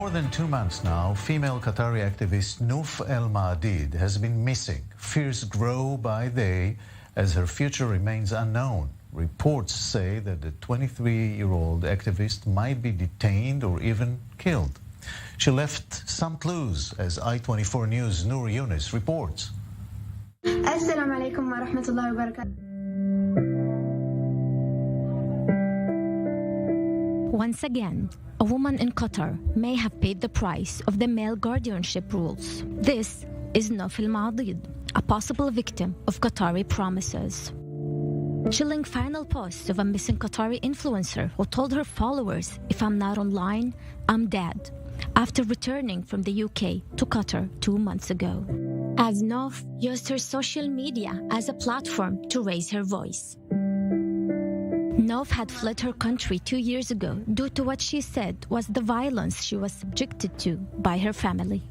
More than 2 months now, female Qatari activist Noof Al-Maadeed has been missing. Fears grow by day as her future remains unknown. Reports say that the 23-year-old activist might be detained or even killed. She left some clues, as I-24 News' Noor Yunus reports. Assalamu alaikum wa rahmatullahi wa barakatuh. Once again, a woman in Qatar may have paid the price of the male guardianship rules. This is Noof Al-Maadeed, a possible victim of Qatari promises. Chilling final posts of a missing Qatari influencer who told her followers, "If I'm not online, I'm dead," after returning from the UK to Qatar 2 months ago. As Noof used her social media as a platform to raise her voice. Noof had fled her country 2 years ago due to what she said was the violence she was subjected to by her family.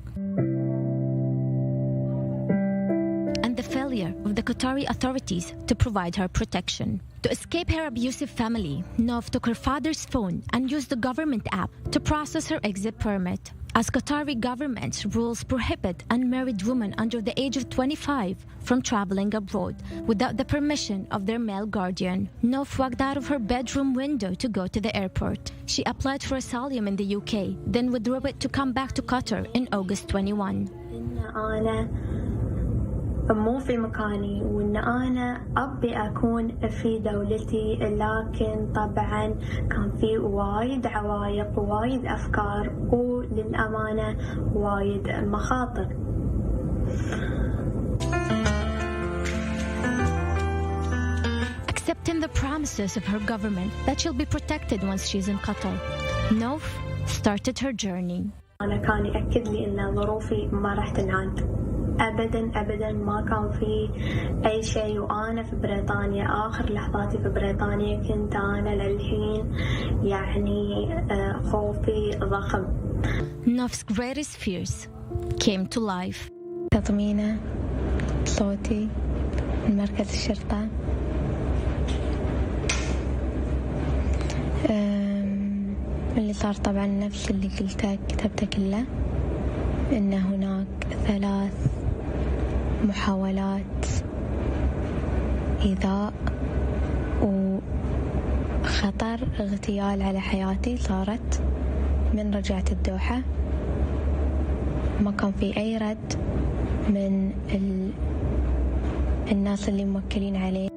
And the failure of the Qatari authorities to provide her protection. To escape her abusive family, Noof took her father's phone and used the government app to process her exit permit. As Qatari government's rules prohibit unmarried women under the age of 25 from traveling abroad without the permission of their male guardian, Noof walked out of her bedroom window to go to the airport. She applied for asylum in the UK, then withdrew it to come back to Qatar in August 21. مو في مكاني وإن أنا أبي أكون في دولتي، لكن طبعا كان في وايد عوايق وايد أفكار وللأمانة وايد مخاطر. Accepting the promises of her government that she'll be protected once she's in Qatar, Noof started her journey. أنا كان يأكد لي إن ظروفي ما راح تنعاد. أبداً ما كان في أي شيء، وأنا في بريطانيا آخر لحظاتي في بريطانيا كنت أنا للحين يعني خوفي ضخم. Noof's greatest fears came to life. تطمينة صوتي من مركز الشرطة. اللي صار طبعاً نفس اللي قلته كتبته كله، إن هناك 3 محاولات إيذاء وخطر اغتيال على حياتي صارت من رجعت الدوحة. ما كان في أي رد من الناس اللي موكلين عليه.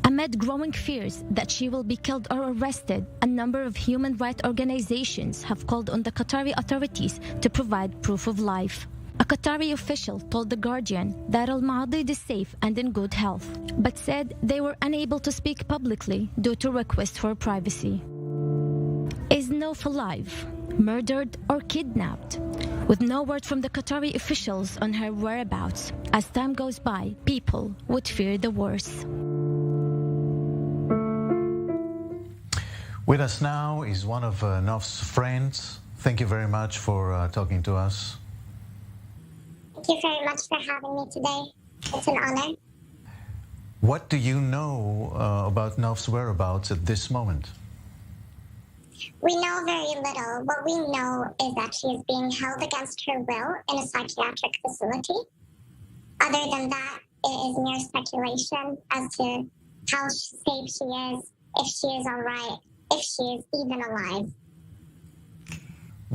Amid growing fears that she will be killed or arrested, a number of human rights organizations have called on the Qatari authorities to provide proof of life. A Qatari official told The Guardian that Al-Maadeed is safe and in good health, but said they were unable to speak publicly due to requests for privacy. Is Noof alive, murdered or kidnapped? With no word from the Qatari officials on her whereabouts, as time goes by, people would fear the worst. With us now is one of Noof's friends. Thank you very much for talking to us. Thank you very much for having me today. It's an honor. What do you know about Noof's whereabouts at this moment? We know very little. What we know is that she is being held against her will in a psychiatric facility. Other than that, it is mere speculation as to how safe she is, if she is all right, if she is even alive.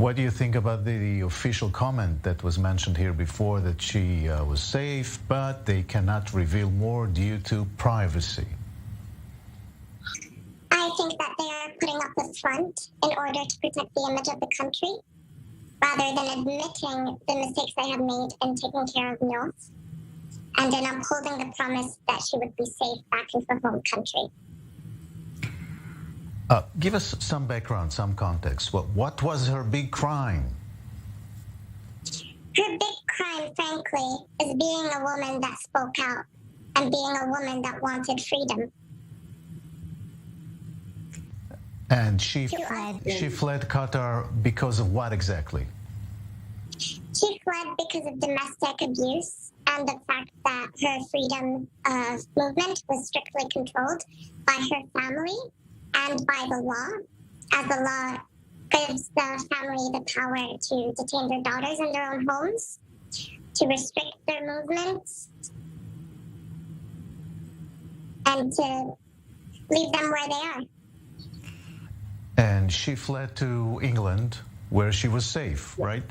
What do you think about the official comment that was mentioned here before, that she was safe, but they cannot reveal more due to privacy? I think that they are putting up a front in order to protect the image of the country, rather than admitting the mistakes they have made in taking care of Noof, and in upholding the promise that she would be safe back in her home country. Give us some background, some context. What was her big crime? Her big crime, frankly, is being a woman that spoke out and being a woman that wanted freedom. And she fled Qatar because of what exactly? She fled because of domestic abuse and the fact that her freedom of movement was strictly controlled by her family and by the law, as the law gives the family the power to detain their daughters in their own homes, to restrict their movements, and to leave them where they are. And she fled to England, where she was safe, right?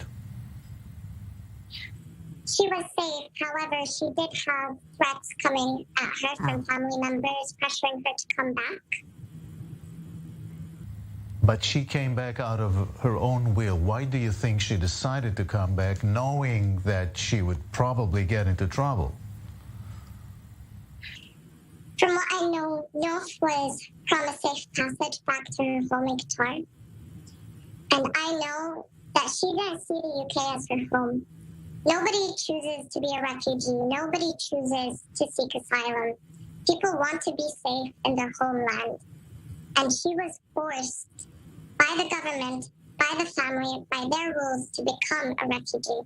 She was safe. However, she did have threats coming at her from family members, pressuring her to come back. But she came back out of her own will. Why do you think she decided to come back, knowing that she would probably get into trouble? From what I know, Noof was promised safe passage back to her home in Qatar. And I know that she didn't see the UK as her home. Nobody chooses to be a refugee. Nobody chooses to seek asylum. People want to be safe in their homeland. And she was forced by the government, by the family, by their rules to become a refugee.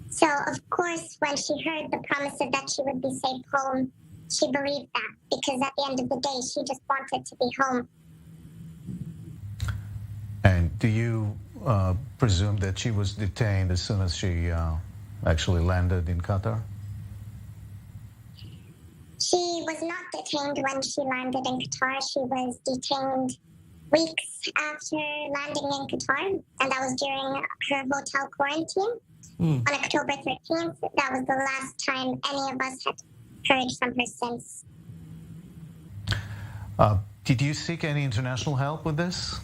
So, of course, when she heard the promises that she would be safe home, she believed that, because at the end of the day, she just wanted to be home. And do you presume that she was detained as soon as she actually landed in Qatar? She was not detained when she landed in Qatar. She was detained weeks after landing in Qatar, and that was during her hotel quarantine. On October 13th, that was the last time any of us had heard from her since. Did you seek any international help with this?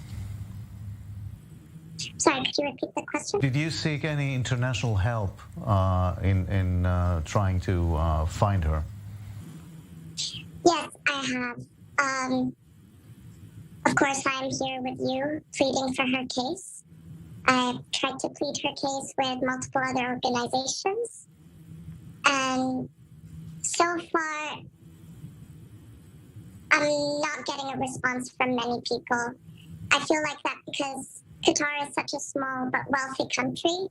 Sorry, could you repeat the question? Did you seek any international help in trying to find her? Yes, I have. Of course, I'm here with you, pleading for her case. I've tried to plead her case with multiple other organizations. And so far, I'm not getting a response from many people. I feel like that because Qatar is such a small but wealthy country,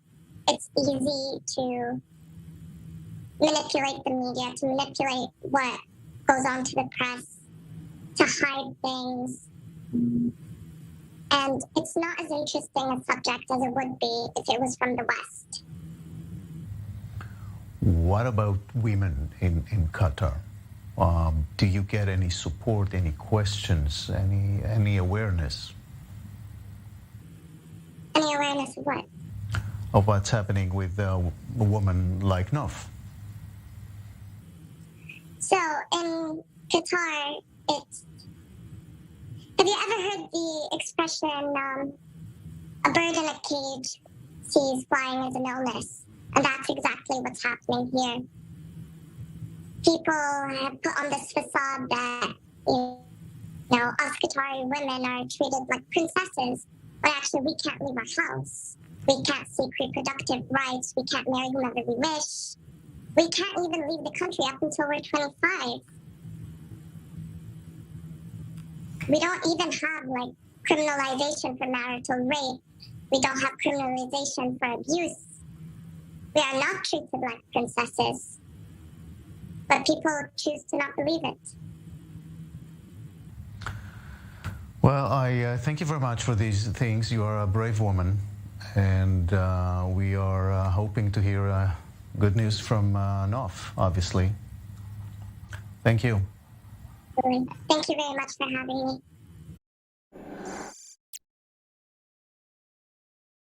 it's easy to manipulate the media, to manipulate what goes on to the press, to hide things. And it's not as interesting a subject as it would be if it was from the West. What about women in Qatar? Do you get any support, any questions, any awareness? Any awareness of what? Of what's happening with a woman like Noof? So in Qatar, have you ever heard the expression, a bird in a cage sees flying as an illness? And that's exactly what's happening here. People have put on this facade that, us Qatari women are treated like princesses, but actually we can't leave our house. We can't seek reproductive rights. We can't marry whomever we wish. We can't even leave the country up until we're 25. We don't even have, criminalization for marital rape. We don't have criminalization for abuse. We are not treated like princesses. But people choose to not believe it. Well, I thank you very much for these things. You are a brave woman. And we are hoping to hear good news from Noof, obviously. Thank you. Thank you very much for having me.